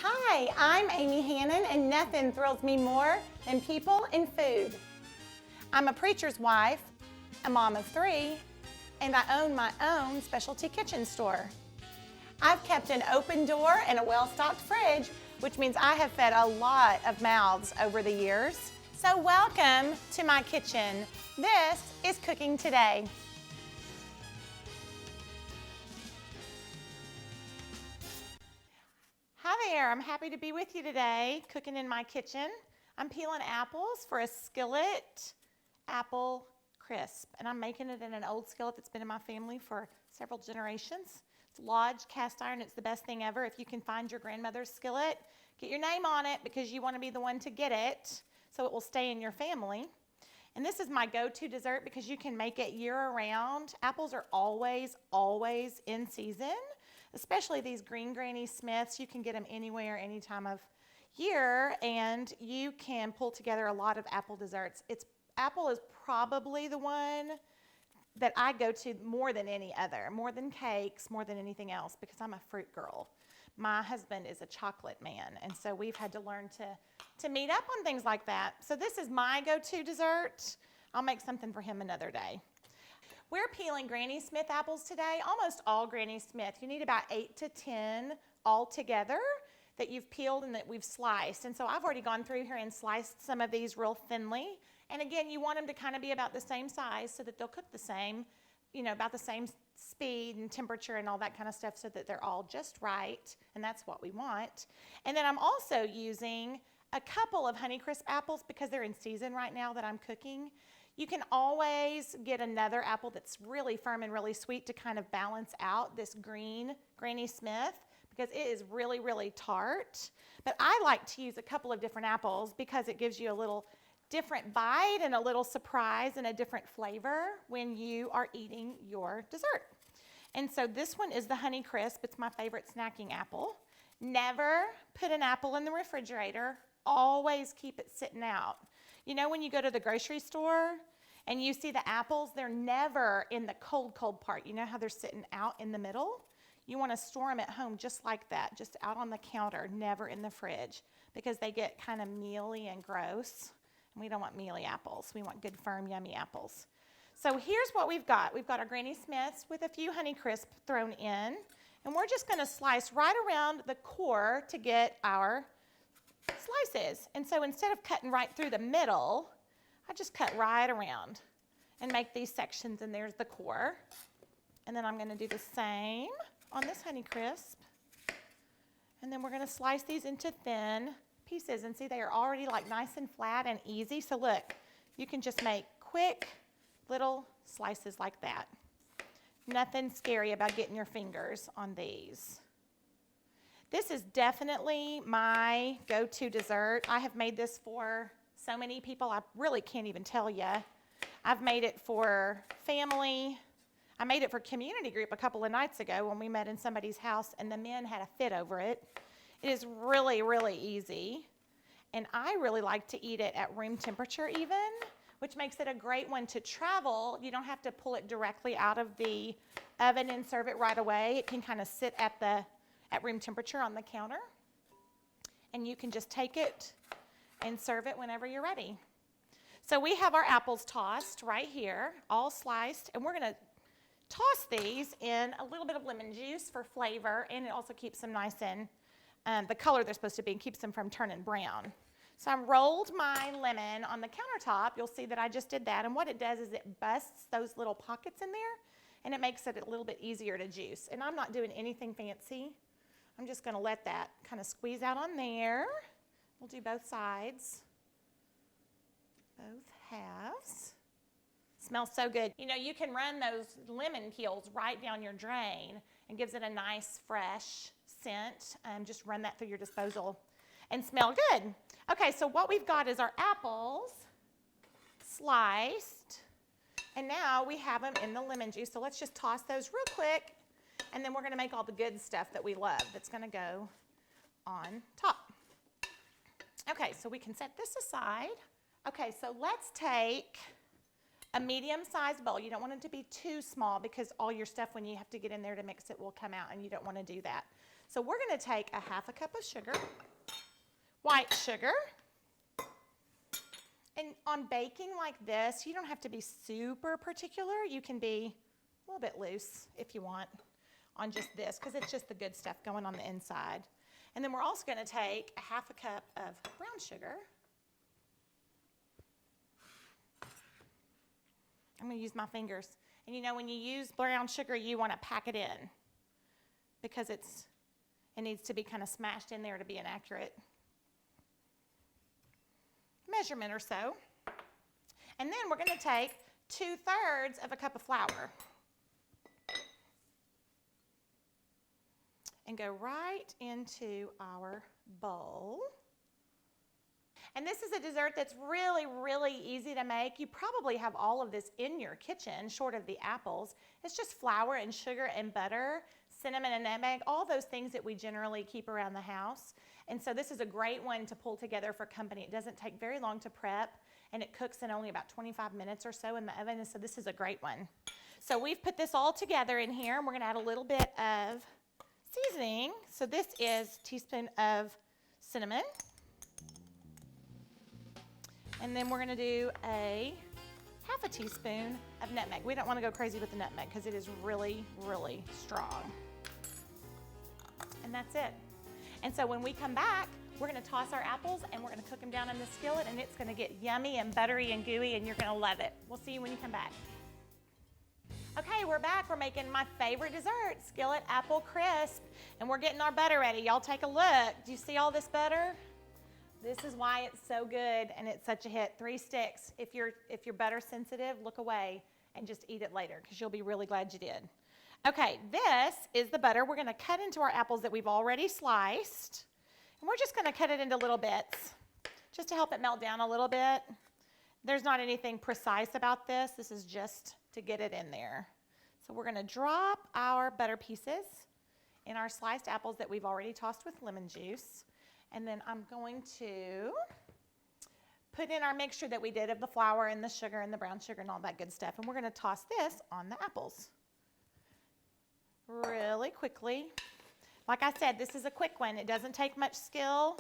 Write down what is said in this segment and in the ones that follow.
Hi, I'm Amy Hannon, and nothing thrills me more than people and food. I'm a preacher's wife, a mom of 3, and I own my own specialty kitchen store. I've kept an open door and a well-stocked fridge, which means I have fed a lot of mouths over the years. So welcome to my kitchen. This is Cooking Today. Hi there, I'm happy to be with you today, cooking in my kitchen. I'm peeling apples for a Skillet apple crisp, and I'm making it in an old skillet that's been in my family for several generations. It's Lodge cast iron. It's the best thing ever. If you can find your grandmother's skillet, get your name on it because you want to be the one to get it so it will stay in your family. And this is my go-to dessert because you can make it year-round. Apples are always in season, especially these green Granny Smiths. You can get them anywhere, any time of year, and you can pull together a lot of apple desserts. Apple is probably the one that I go to more than any other, more than cakes, more than anything else, because I'm a fruit girl. My husband is a chocolate man, and so we've had to learn to meet up on things like that. So this is my go-to dessert. I'll make something for him another day. We're peeling Granny Smith apples today, almost all Granny Smith. You need about 8 to 10 all together that you've peeled and that we've sliced. And so I've already gone through here and sliced some of these real thinly. And again, you want them to kind of be about the same size so that they'll cook the same, about the same speed and temperature and all that kind of stuff so that they're all just right. And that's what we want. And then I'm also using a couple of Honeycrisp apples because they're in season right now that I'm cooking. You can always get another apple that's really firm and really sweet to kind of balance out this green Granny Smith because it is really tart. But I like to use a couple of different apples because it gives you a little different bite and a little surprise and a different flavor when you are eating your dessert. And so this one is the Honeycrisp. It's my favorite snacking apple. Never put an apple in the refrigerator. Always keep it sitting out. You know when you go to the grocery store and you see the apples, they're never in the cold part. You know how they're sitting out in the middle? You want to store them at home just like that, just out on the counter, never in the fridge, because they get kind of mealy and gross. And we don't want mealy apples. We want good, firm, yummy apples. So here's what we've got. We've got our Granny Smiths with a few Honeycrisp thrown in. And we're just going to slice right around the core to get our slices. And so instead of cutting right through the middle, I just cut right around and make these sections, and there's the core. And then I'm going to do the same on this Honeycrisp. And then we're going to slice these into thin pieces, and see they are already like nice and flat and easy. So look, you can just make quick little slices like that. Nothing scary about getting your fingers on these. This is definitely my go-to dessert. I have made this for so many people, I really can't even tell you. I've made it for family. I made it for community group a couple of nights ago when we met in somebody's house and the men had a fit over it. It is really easy, and I really like to eat it at room temperature even, which makes it a great one to travel. You don't have to pull it directly out of the oven and serve it right away. It can kind of sit at room temperature on the counter, and you can just take it and serve it whenever you're ready. So we have our apples tossed right here, all sliced, and we're going to toss these in a little bit of lemon juice for flavor, and it also keeps them nice and the color they're supposed to be and keeps them from turning brown. So I rolled my lemon on the countertop. You'll see that I just did that, and what it does is it busts those little pockets in there, and it makes it a little bit easier to juice. And I'm not doing anything fancy. I'm just going to let that kind of squeeze out on there. We'll do both sides, both halves. Smells so good. You know, you can run those lemon peels right down your drain and gives it a nice fresh scent. Just run that through your disposal and smell good. Okay, so what we've got is our apples sliced, and now we have them in the lemon juice. So let's just toss those real quick, and then we're going to make all the good stuff that we love that's going to go on top. Okay, so we can set this aside. Okay, so let's take a medium-sized bowl. You don't want it to be too small because all your stuff, when you have to get in there to mix it, will come out, and you don't want to do that. So we're going to take a 1/2 cup of sugar, white sugar. And on baking like this, you don't have to be super particular. You can be a little bit loose if you want on just this, because it's just the good stuff going on the inside. And then we're also going to take a 1/2 cup of brown sugar. I'm going to use my fingers. And you know, when you use brown sugar, you want to pack it in because it needs to be kind of smashed in there to be an accurate measurement or so. And then we're going to take 2/3 of a cup of flour and go right into our bowl. And this is a dessert that's really, really easy to make. You probably have all of this in your kitchen, short of the apples. It's just flour and sugar and butter, cinnamon and nutmeg, all those things that we generally keep around the house. And so this is a great one to pull together for company. It doesn't take very long to prep, and it cooks in only about 25 minutes or so in the oven, and so this is a great one. So we've put this all together in here, and we're going to add a little bit of seasoning. So this is a teaspoon of cinnamon. And then we're going to do a 1/2 teaspoon of nutmeg. We don't want to go crazy with the nutmeg because it is really, really strong. And that's it. And so when we come back, we're going to toss our apples and we're going to cook them down in the skillet, and it's going to get yummy and buttery and gooey, and you're going to love it. We'll see you when you come back. Okay, we're back. We're making my favorite dessert, Skillet Apple Crisp, and we're getting our butter ready. Y'all take a look. Do you see all this butter? This is why it's so good and it's such a hit. 3 sticks. If you're butter sensitive, look away and just eat it later because you'll be really glad you did. Okay, this is the butter. We're going to cut into our apples that we've already sliced, and we're just going to cut it into little bits just to help it melt down a little bit. There's not anything precise about this. This is just to get it in there. So we're going to drop our butter pieces in our sliced apples that we've already tossed with lemon juice. And then I'm going to put in our mixture that we did of the flour and the sugar and the brown sugar and all that good stuff. And we're going to toss this on the apples really quickly. Like I said, this is a quick one. It doesn't take much skill,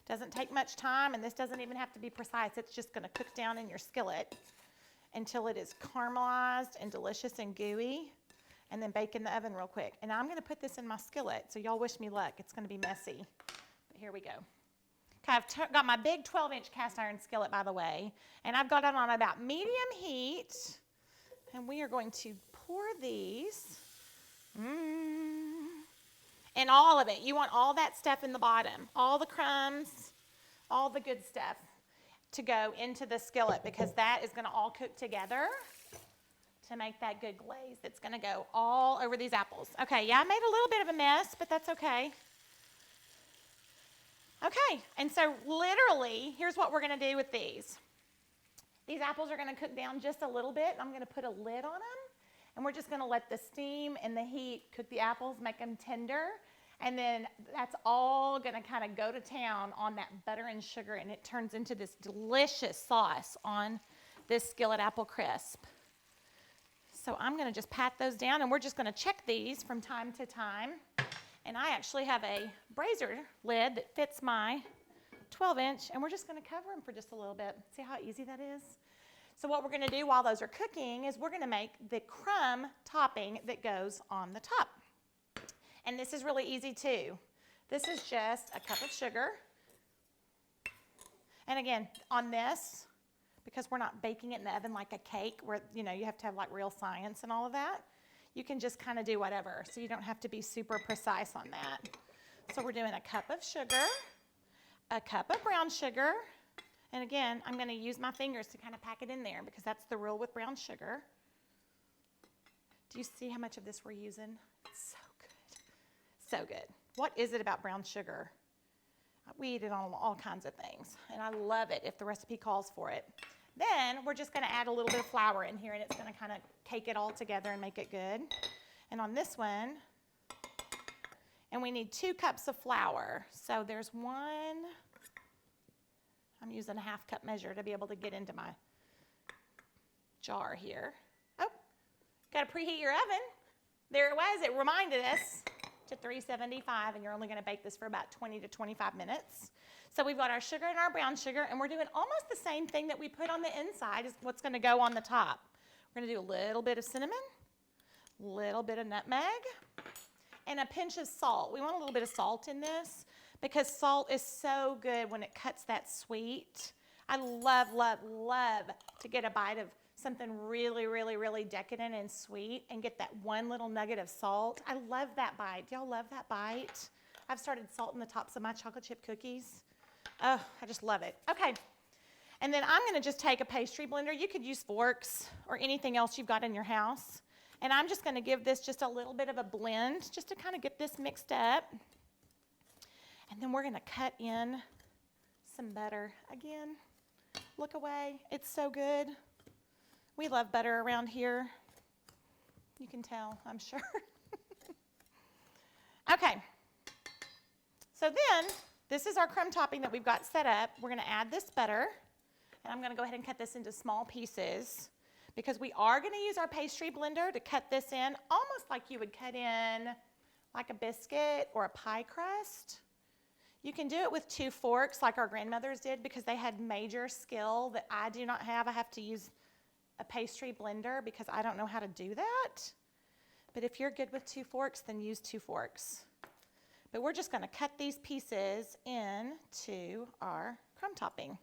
doesn't take much time, and this doesn't even have to be precise. It's just going to cook down in your skillet until it is caramelized and delicious and gooey, and then bake in the oven real quick. And I'm going to put this in my skillet, so y'all wish me luck. It's going to be messy. Here we go. Okay, I've got my big 12-inch cast iron skillet, by the way, and I've got it on about medium heat, and we are going to pour these, and all of it. You want all that stuff in the bottom, all the crumbs, all the good stuff to go into the skillet, because that is going to all cook together to make that good glaze that's going to go all over these apples. Okay, yeah, I made a little bit of a mess, but that's okay. Okay, and so literally, here's what we're going to do with these. These apples are going to cook down just a little bit. I'm going to put a lid on them, and we're just going to let the steam and the heat cook the apples, make them tender, and then that's all going to kind of go to town on that butter and sugar, and it turns into this delicious sauce on this Skillet Apple Crisp. So I'm going to just pat those down, and we're just going to check these from time to time. And I actually have a brazier lid that fits my 12-inch, and we're just going to cover them for just a little bit. See how easy that is? So what we're going to do while those are cooking is we're going to make the crumb topping that goes on the top. And this is really easy too. This is just a cup of sugar. And again, on this, because we're not baking it in the oven like a cake where, you know, you have to have like real science and all of that, you can just kind of do whatever. So you don't have to be super precise on that. So we're doing a cup of sugar, a cup of brown sugar, and again, I'm going to use my fingers to kind of pack it in there because that's the rule with brown sugar. Do you see how much of this we're using? It's so good. So good. What is it about brown sugar? We eat it on all kinds of things, and I love it if the recipe calls for it. Then we're just going to add a little bit of flour in here, and it's going to kind of cake it all together and make it good. And on this one, and we need 2 cups of flour. So there's 1, I'm using a 1/2 cup measure to be able to get into my jar here. Oh, got to preheat your oven. There it was. It reminded us. to 375, and you're only going to bake this for about 20 to 25 minutes. So we've got our sugar and our brown sugar, and we're doing almost the same thing that we put on the inside is what's going to go on the top. We're going to do a little bit of cinnamon, a little bit of nutmeg, and a pinch of salt. We want a little bit of salt in this because salt is so good when it cuts that sweet. I love, love, love to get a bite of something really, really, really decadent and sweet and get that one little nugget of salt. I love that bite. Do y'all love that bite? I've started salting the tops of my chocolate chip cookies. Oh, I just love it. Okay, and then I'm gonna just take a pastry blender. You could use forks or anything else you've got in your house. And I'm just gonna give this just a little bit of a blend just to kind of get this mixed up. And then we're gonna cut in some butter. Again, look away, it's so good. We love butter around here. You can tell, I'm sure. Okay, so then this is our crumb topping that we've got set up. We're gonna add this butter, and I'm gonna go ahead and cut this into small pieces because we are gonna use our pastry blender to cut this in almost like you would cut in like a biscuit or a pie crust. You can do it with 2 forks like our grandmothers did because they had major skill that I do not have. I have to use a pastry blender because I don't know how to do that. But if you're good with 2 forks, then use 2 forks. But we're just gonna cut these pieces into our crumb topping.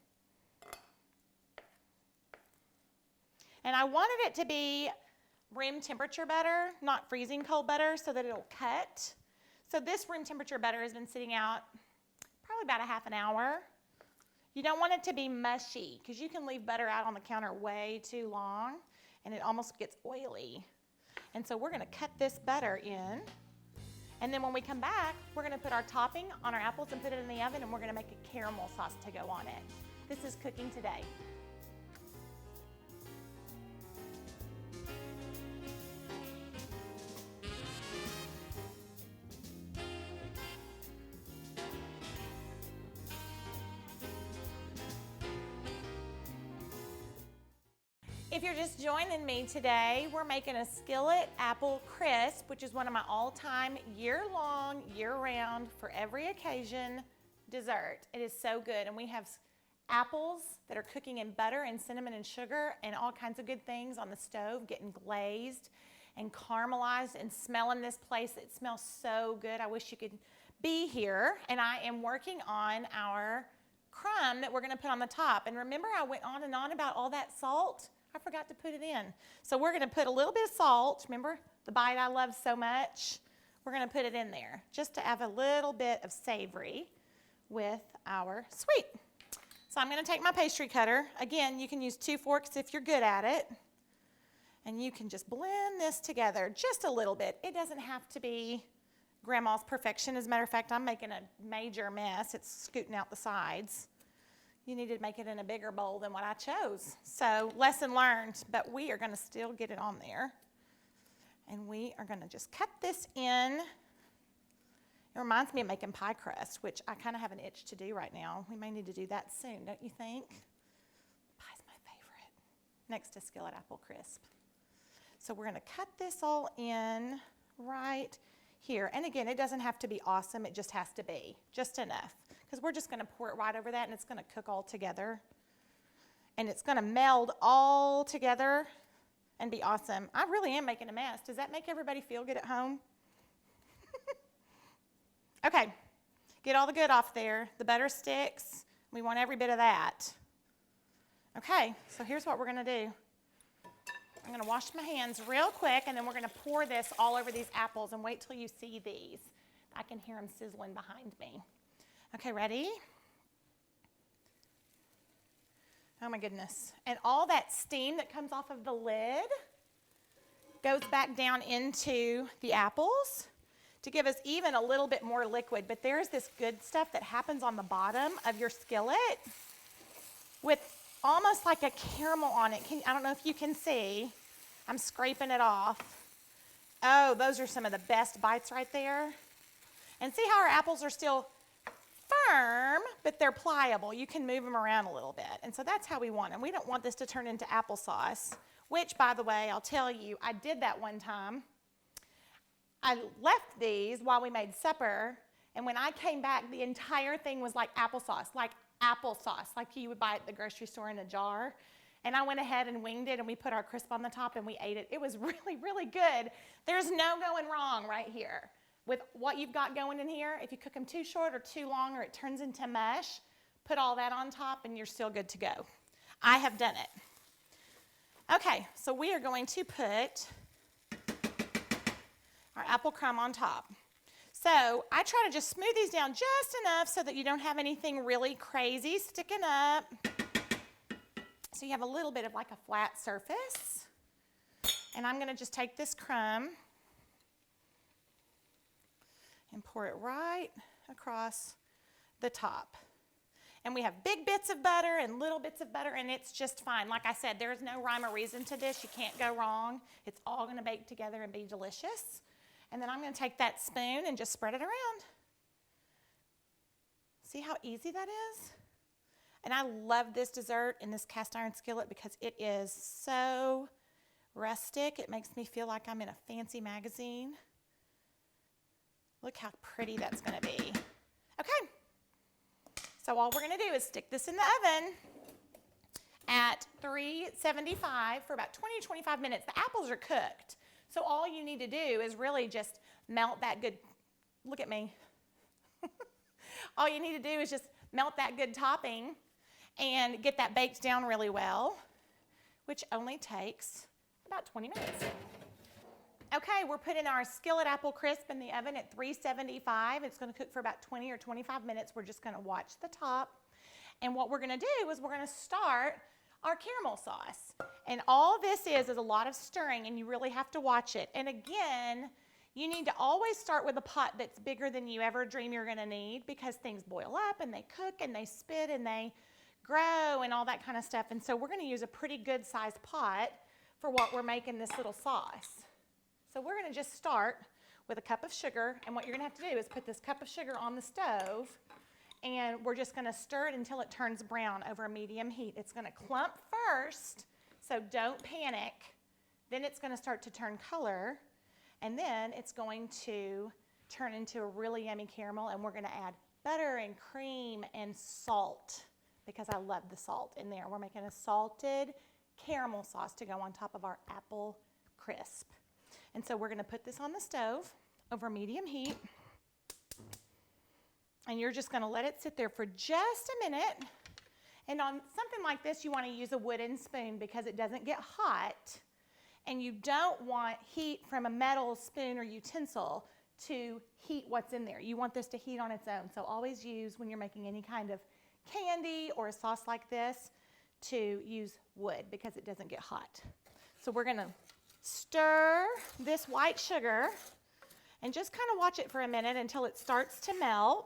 And I wanted it to be room temperature butter, not freezing cold butter, so that it'll cut. So this room temperature butter has been sitting out probably about a half an hour. You don't want it to be mushy because you can leave butter out on the counter way too long and it almost gets oily. And so we're gonna cut this butter in. And then when we come back, we're gonna put our topping on our apples and put it in the oven, and we're gonna make a caramel sauce to go on it. This is cooking today. If you're just joining me today, we're making a Skillet apple crisp, which is one of my all-time year-long, year-round, for every occasion dessert. It is so good, and we have apples that are cooking in butter and cinnamon and sugar and all kinds of good things on the stove, getting glazed and caramelized and smelling this place. It smells so good. I wish you could be here. And I am working on our crumb that we're gonna put on the top. And remember, I went on and on about all that salt? I forgot to put it in. So we're gonna put a little bit of salt. Remember the bite I love so much? We're gonna put it in there just to have a little bit of savory with our sweet. So I'm gonna take my pastry cutter. Again, you can use 2 forks if you're good at it. And you can just blend this together just a little bit. It doesn't have to be grandma's perfection. As a matter of fact, I'm making a major mess. It's scooting out the sides. You need to make it in a bigger bowl than what I chose. So lesson learned, but we are gonna still get it on there. And we are gonna just cut this in. It reminds me of making pie crust, which I kind of have an itch to do right now. We may need to do that soon, don't you think? Pie's my favorite, next to Skillet apple crisp. So we're gonna cut this all in right here. And again, it doesn't have to be awesome, it just has to be, just enough. Because we're just gonna pour it right over that and it's gonna cook all together. And it's gonna meld all together and be awesome. I really am making a mess. Does that make everybody feel good at home? Okay, get all the good off there. The butter sticks. We want every bit of that. Okay, so here's what we're gonna do. I'm gonna wash my hands real quick and then we're gonna pour this all over these apples and wait till you see these. I can hear them sizzling behind me. Okay, ready? Oh my goodness. And all that steam that comes off of the lid goes back down into the apples to give us even a little bit more liquid. But there's this good stuff that happens on the bottom of your skillet with almost like a caramel on it. I don't know if you can see. I'm scraping it off. Oh, those are some of the best bites right there. And see how our apples are still firm, but they're pliable. You can move them around a little bit. And so that's how we want them. We don't want this to turn into applesauce, which, by the way, I'll tell you, I did that one time. I left these while we made supper, and when I came back, the entire thing was like applesauce, like you would buy at the grocery store in a jar. And I went ahead and winged it, and we put our crisp on the top, and we ate it. It was really, really good. There's no going wrong right here with what you've got going in here. If you cook them too short or too long, or it turns into mush, put all that on top, and you're still good to go. I have done it. Okay, so we are going to put our apple crumb on top. So I try to just smooth these down just enough so that you don't have anything really crazy sticking up. So you have a little bit of like a flat surface. And I'm going to just take this crumb and pour it right across the top. And we have big bits of butter and little bits of butter, and it's just fine. Like I said, there's no rhyme or reason to this. You can't go wrong. It's all going to bake together and be delicious. And then I'm going to take that spoon and just spread it around. See how easy that is? And I love this dessert in this cast iron skillet because it is so rustic. It makes me feel like I'm in a fancy magazine. Look how pretty that's going to be. Okay. So all we're going to do is stick this in the oven at 375 for about 20 to 25 minutes. The apples are cooked. So all you need to do is really just melt that good, look at me. All you need to do is just melt that good topping and get that baked down really well, which only takes about 20 minutes. Okay, we're putting our skillet apple crisp in the oven at 375. It's going to cook for about 20 or 25 minutes. We're just going to watch the top. And what we're going to do is we're going to start our caramel sauce. And all this is a lot of stirring, and you really have to watch it. And again, you need to always start with a pot that's bigger than you ever dream you're going to need, because things boil up and they cook and they spit and they grow and all that kind of stuff. And so we're going to use a pretty good sized pot for what we're making this little sauce. So we're going to just start with a cup of sugar, and what you're going to have to do is put this cup of sugar on the stove, and we're just going to stir it until it turns brown over a medium heat. It's going to clump first, so don't panic. Then it's going to start to turn color, and then it's going to turn into a really yummy caramel, and we're going to add butter and cream and salt, because I love the salt in there. We're making a salted caramel sauce to go on top of our apple crisp. And so we're going to put this on the stove over medium heat. And you're just going to let it sit there for just a minute. And on something like this, you want to use a wooden spoon because it doesn't get hot. And you don't want heat from a metal spoon or utensil to heat what's in there. You want this to heat on its own. So always use, when you're making any kind of candy or a sauce like this, to use wood because it doesn't get hot. So we're going to stir this white sugar and just kind of watch it for a minute until it starts to melt.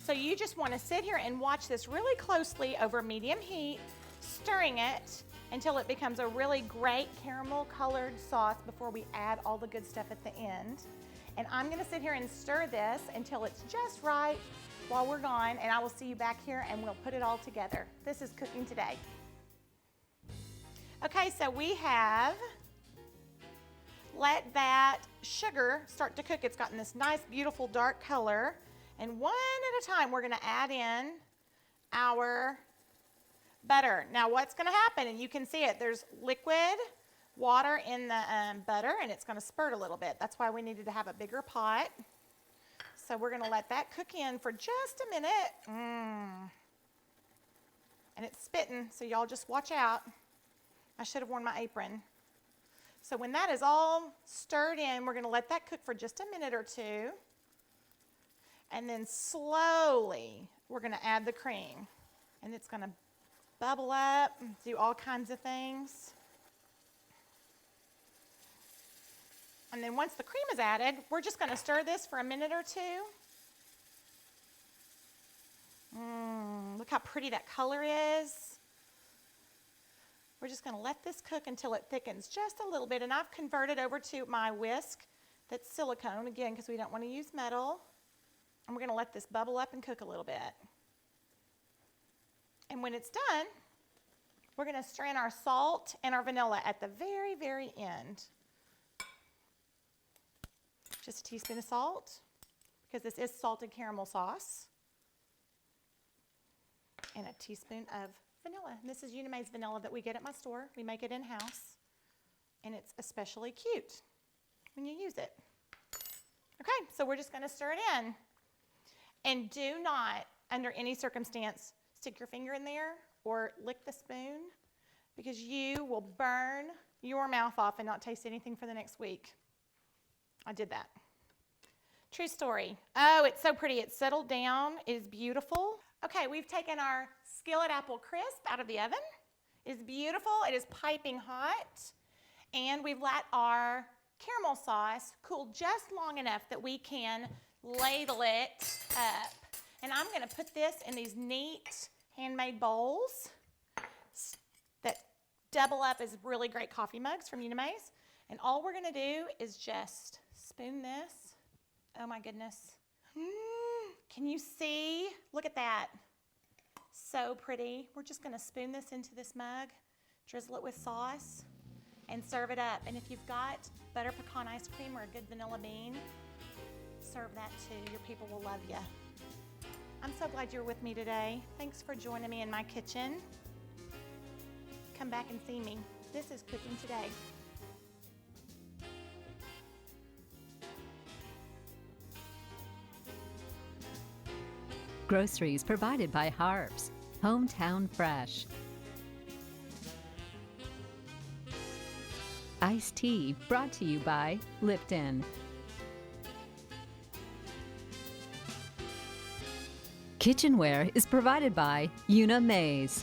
So you just want to sit here and watch this really closely over medium heat, stirring it until it becomes a really great caramel colored sauce before we add all the good stuff at the end. And I'm going to sit here and stir this until it's just right while we're gone, and I will see you back here and we'll put it all together. This is cooking today. Okay, so we have let that sugar start to cook. It's gotten this nice, beautiful dark color. And one at a time, we're going to add in our butter. Now, what's going to happen, and you can see it, there's liquid water in the butter, and it's going to spurt a little bit. That's why we needed to have a bigger pot. So we're going to let that cook in for just a minute. And it's spitting, so y'all just watch out. I should have worn my apron. So when that is all stirred in, we're going to let that cook for just a minute or two. And then slowly, we're going to add the cream. And it's going to bubble up, do all kinds of things. And then once the cream is added, we're just going to stir this for a minute or two. Look how pretty that color is. We're just going to let this cook until it thickens just a little bit. And I've converted over to my whisk that's silicone, again, because we don't want to use metal. And we're going to let this bubble up and cook a little bit. And when it's done, we're going to strain our salt and our vanilla at the very, very end. Just a teaspoon of salt, because this is salted caramel sauce. And a teaspoon of vanilla. And this is Unamaze vanilla that we get at my store. We make it in-house. And it's especially cute when you use it. Okay, so we're just going to stir it in. And do not, under any circumstance, stick your finger in there or lick the spoon, because you will burn your mouth off and not taste anything for the next week. I did that. True story. Oh, it's so pretty. It's settled down. It is beautiful. Okay, we've taken our Skillet apple crisp out of the oven. It is beautiful. It is piping hot. And we've let our caramel sauce cool just long enough that we can ladle it up. And I'm going to put this in these neat handmade bowls that double up as really great coffee mugs from Unamaze. And all we're going to do is just spoon this. Oh my goodness. Can you see? Look at that. So pretty. We're just going to spoon this into this mug, drizzle it with sauce, and serve it up. And if you've got butter pecan ice cream or a good vanilla bean, serve that too. Your people will love you. I'm so glad you're with me today. Thanks for joining me in my kitchen. Come back and see me. This is Cooking Today. Groceries provided by Harps, hometown fresh. Iced tea brought to you by Lipton. Kitchenware is provided by Unamaze.